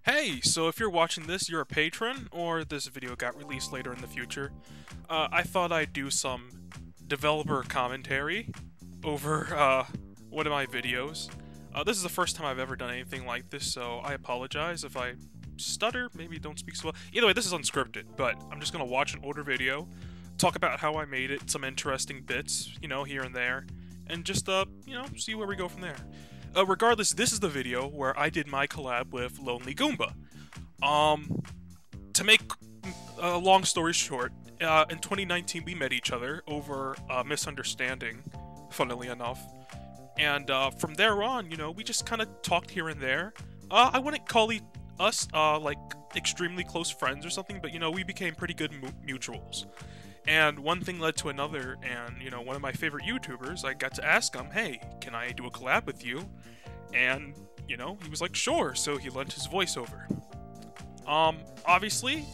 Hey, so if you're watching this, you're a patron, or this video got released later in the future, I thought I'd do some developer commentary over one of my videos. This is the first time I've ever done anything like this, so I apologize if I stutter, maybe don't speak so well. Either way, this is unscripted, but I'm just gonna watch an older video, talk about how I made it, some interesting bits, here and there, and just, see where we go from there. Regardless, this is the video where I did my collab with Lonely Goomba. To make a long story short, in 2019 we met each other over a misunderstanding, funnily enough. And from there on, we just kind of talked here and there. I wouldn't call us, like, extremely close friends or something, but, we became pretty good mutuals. And one thing led to another, and, one of my favorite YouTubers, I got to ask him, hey, can I do a collab with you? And, he was like, sure, so he lent his voice over. Obviously,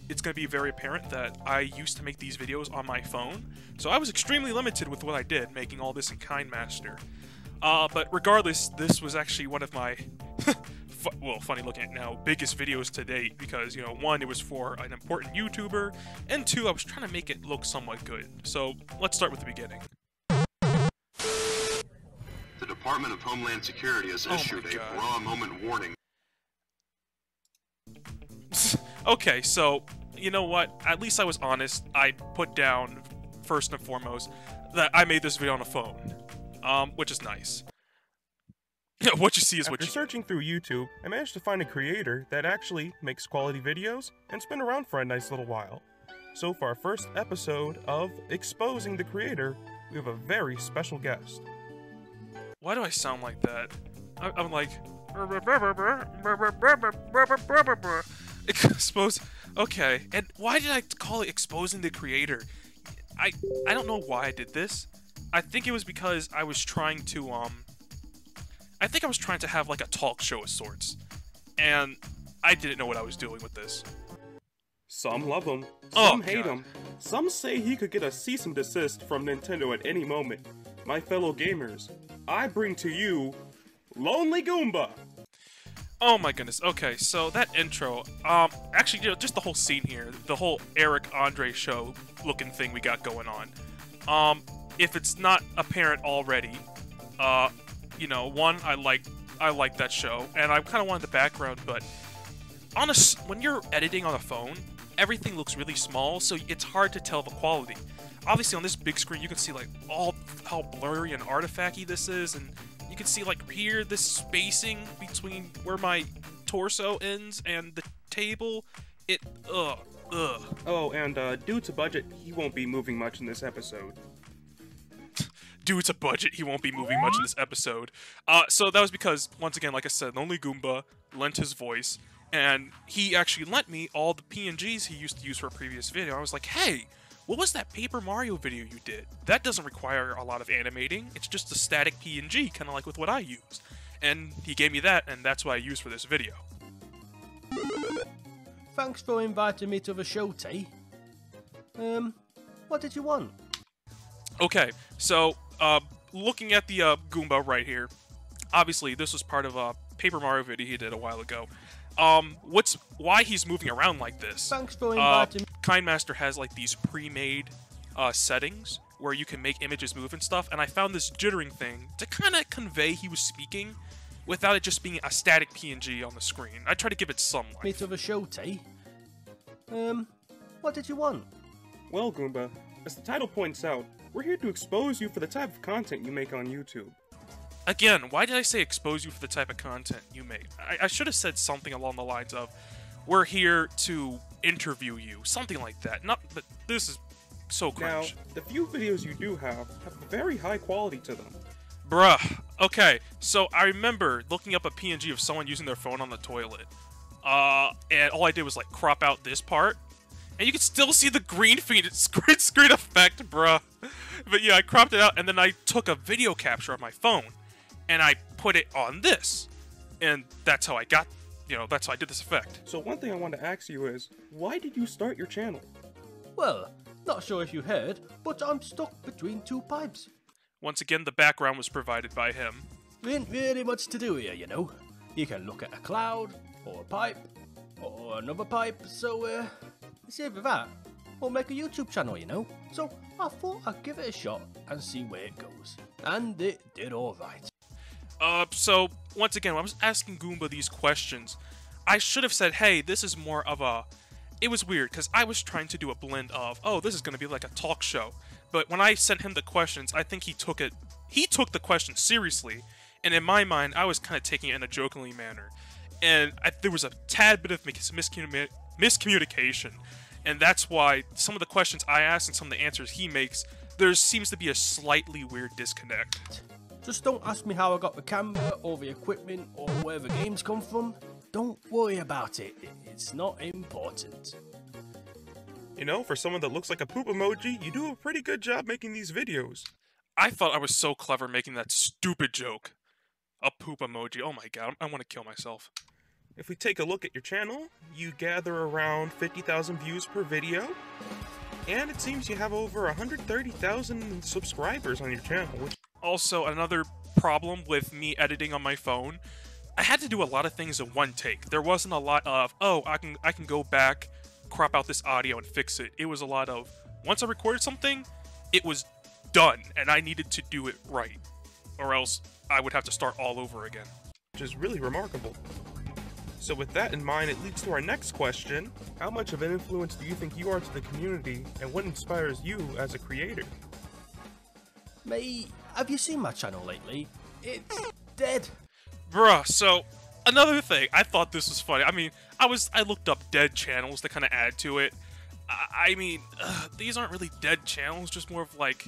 it's going to be very apparent that I used to make these videos on my phone, so I was extremely limited with what I did, making all this in KineMaster. But regardless, this was actually one of my, well, funny looking at now, biggest videos to date, because, one, it was for an important YouTuber, and two, I was trying to make it look somewhat good. So, let's start with the beginning. The Department of Homeland Security has issued a raw moment warning. Okay, so, you know what? At least I was honest. I put down, first and foremost, that I made this video on a phone. Which is nice. What you see is what you... After searching through YouTube, I managed to find a creator that actually makes quality videos and's been around for a nice little while. So for our first episode of Exposing the Creator, we have a very special guest. Why do I sound like that? I'm like... Expose... Okay, and why did I call it Exposing the Creator? I don't know why I did this. I think it was because I was trying to, I think I was trying to have, like, a talk show of sorts. And I didn't know what I was doing with this. Some love him, some hate him. Some say he could get a cease and desist from Nintendo at any moment. My fellow gamers, I bring to you Lonely Goomba! Oh my goodness, okay, so that intro, actually, just the whole scene here, the whole Eric Andre show looking thing we got going on. If it's not apparent already, one, I like that show, and I kind of wanted the background, but when you're editing on a phone, everything looks really small, so it's hard to tell the quality. Obviously, on this big screen, you can see, like, all how blurry and artifacty this is, and you can see, like, here, this spacing between where my torso ends and the table, Oh, and, due to budget, he won't be moving much in this episode. Due to budget, he won't be moving much in this episode. So that was because, once again, like I said, Lonely Goomba lent his voice, and he actually lent me all the PNGs he used to use for a previous video. I was like, hey, what was that Paper Mario video you did? That doesn't require a lot of animating. It's just a static PNG, kind of like with what I used. And he gave me that, and that's what I used for this video. Thanks for inviting me to the show, T. What did you want? Okay, so, looking at the Goomba right here, obviously this was part of a Paper Mario video he did a while ago. Why he's moving around like this? Thanks for inviting me. KineMaster has, like, these pre-made settings where you can make images move and stuff, and I found this jittering thing to kind of convey he was speaking without it just being a static PNG on the screen. I try to give it some life. Me to the show, T. What did you want? Well, Goomba, as the title points out, we're here to expose you for the type of content you make on YouTube. Again, why did I say expose you for the type of content you make? I should have said something along the lines of, we're here to interview you, something like that. But this is so cringe. Now, the few videos you do have very high quality to them. Bruh. Okay, so I remember looking up a PNG of someone using their phone on the toilet. And all I did was, like, crop out this part. And you can still see the green screen effect, bruh. But yeah, I cropped it out, and then I took a video capture of my phone, and I put it on this. And that's how I got, that's how I did this effect. So one thing I want to ask you is, why did you start your channel? Well, not sure if you heard, but I'm stuck between two pipes. Once again, the background was provided by him. There ain't really much to do here, you know. You can look at a cloud, or a pipe, or another pipe, so it's either that, or make a YouTube channel, you know? So I thought I'd give it a shot and see where it goes. And it did alright. So, once again, when I was asking Goomba these questions, I should have said, hey, this is more of a... It was weird, because I was trying to do a blend of, oh, this is going to be like a talk show. But when I sent him the questions, I think he took the question seriously. And in my mind, I was kind of taking it in a jokingly manner. And there was a tad bit of miscommunication. And that's why some of the questions I asked and some of the answers he makes, there seems to be a slightly weird disconnect. Just don't ask me how I got the camera, or the equipment, or where the games come from. Don't worry about it. It's not important. You know, for someone that looks like a poop emoji, you do a pretty good job making these videos. I thought I was so clever making that stupid joke. A poop emoji. Oh my god, I want to kill myself. If we take a look at your channel, you gather around 50,000 views per video, and it seems you have over 130,000 subscribers on your channel. Also, another problem with me editing on my phone, I had to do a lot of things in one take. There wasn't a lot of, oh, I can go back, crop out this audio and fix it. It was a lot of, once I recorded something, it was done, and I needed to do it right, or else I would have to start all over again. Which is really remarkable. So with that in mind, it leads to our next question. How much of an influence do you think you are to the community, and what inspires you as a creator? Mate, have you seen my channel lately? It's dead. Bruh, so, another thing, I thought this was funny. I mean, I looked up dead channels to kind of add to it. I mean, these aren't really dead channels, just more of like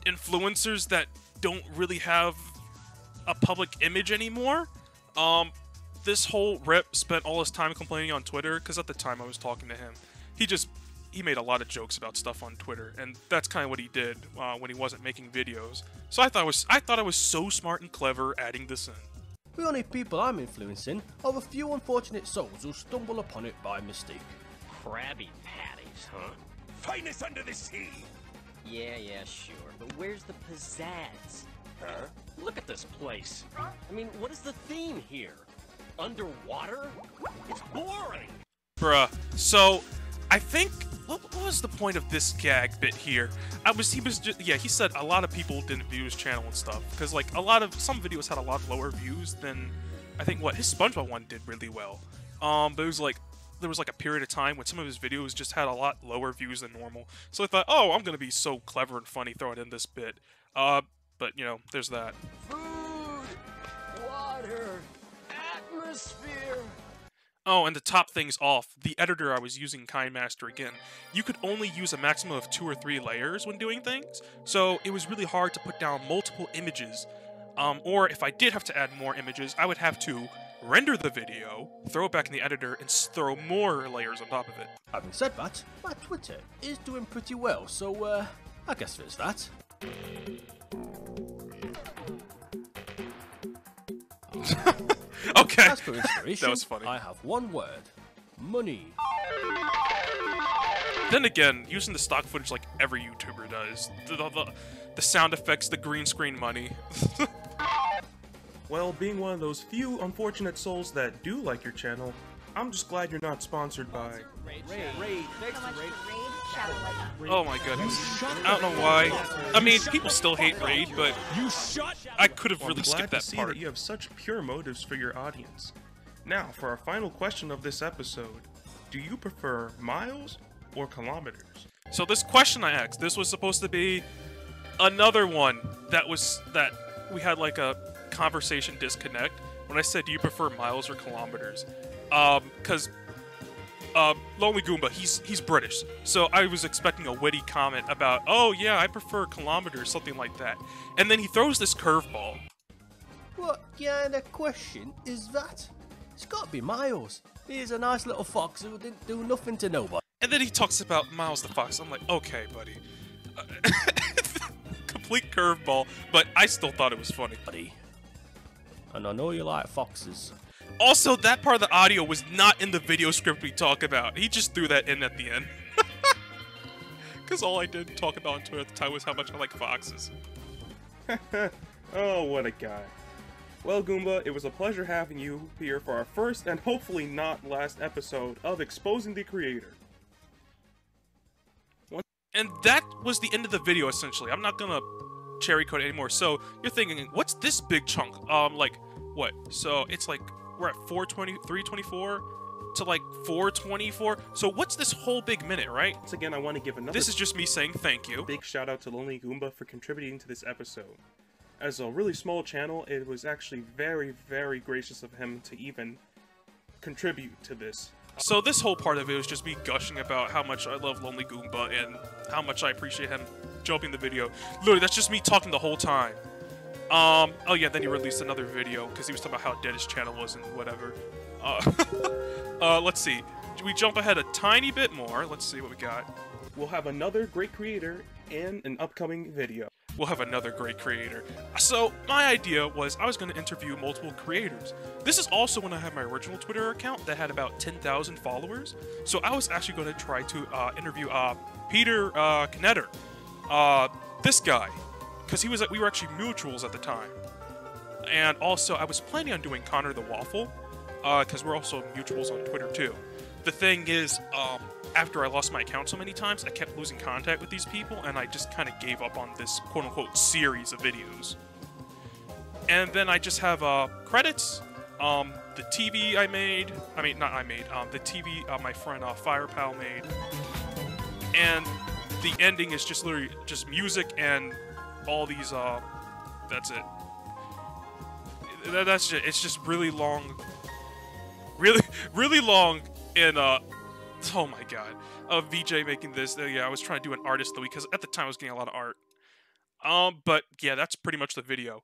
influencers that don't really have a public image anymore. This whole rep spent all his time complaining on Twitter, because at the time I was talking to him, he made a lot of jokes about stuff on Twitter, and that's kind of what he did when he wasn't making videos. So I thought I was so smart and clever adding this in. The only people I'm influencing are a few unfortunate souls who stumble upon it by mistake. Krabby Patties, huh? Finest under the sea! Yeah, sure. But where's the pizzazz? Huh? Look at this place. I mean, what is the theme here? Underwater? It's boring! Bruh, so, I think, what was the point of this gag bit here? He said a lot of people didn't view his channel and stuff, because like, some videos had a lot lower views than, I think his SpongeBob one did really well. But it was like, there was like a period of time when some of his videos just had a lot lower views than normal. So I thought, oh, I'm gonna be so clever and funny throwing in this bit. But you know, there's that. Food! Water! Atmosphere! Oh, and to top things off, the editor I was using, KindMaster again, you could only use a maximum of 2 or 3 layers when doing things, so it was really hard to put down multiple images. Or if I did have to add more images, I would have to render the video, throw it back in the editor, and throw more layers on top of it. Having said that, my Twitter is doing pretty well, so I guess there's that. Okay, As for inspiration, that was funny. I have one word. Money. Then again, using the stock footage like every YouTuber does, the sound effects, the green screen money. Well, being one of those few unfortunate souls that do like your channel, I'm just glad you're not sponsored by... Oh my goodness. I don't know why. I mean, people still hate Raid, but I could have really skipped that to see part. that you have such pure motives for your audience. Now, for our final question of this episode, do you prefer miles or kilometers? So this question I asked, this was supposed to be another one that we had like a conversation disconnect when I said, do you prefer miles or kilometers? Because Lonely Goomba, he's British, so I was expecting a witty comment about, oh yeah, I prefer kilometers, something like that. And then he throws this curveball. What kind of question is that? It's got to be Miles. He's a nice little fox who didn't do nothing to nobody. And then he talks about Miles the Fox. I'm like, okay, buddy. Complete curveball, but I still thought it was funny. And I know you like foxes. Also, that part of the audio was not in the video script we talk about. He just threw that in at the end. Because all I did talk about on Twitter at the time was how much I like foxes. Oh, what a guy. Well, Goomba, it was a pleasure having you here for our first and hopefully not last episode of Exposing the Creator. And that was the end of the video, essentially. I'm not gonna cherry code it anymore. So you're thinking, what's this big chunk? Like, what? So it's like, we're at 324 to like 424. So what's this whole big minute, right? Once again, I want to give another... This is just me saying thank you. Big shout out to Lonely Goomba for contributing to this episode. As a really small channel, it was actually very, very gracious of him to even contribute to this. So this whole part of it was just me gushing about how much I love Lonely Goomba and how much I appreciate him jumping the video. Literally, that's just me talking the whole time. Oh yeah, then he released another video because he was talking about how dead his channel was and whatever. Let's see. We jump ahead a tiny bit more. Let's see what we got. We'll have another great creator in an upcoming video. We'll have another great creator. So, my idea was I was going to interview multiple creators. This is also when I had my original Twitter account that had about 10,000 followers. So I was actually going to try to interview Peter Knetter. This guy. Because we were actually mutuals at the time. And also, I was planning on doing Connor the Waffle. Because we're also mutuals on Twitter too. The thing is, after I lost my account so many times, I kept losing contact with these people, and I just kind of gave up on this quote-unquote series of videos. And then I just have credits, the TV I made, the TV my friend Firepal made, and the ending is just literally just music and all these, that's it. That's it. It's just really long, really long, and oh my god, VJ making this. Yeah, I was trying to do an artist though because at the time I was getting a lot of art. But yeah, that's pretty much the video.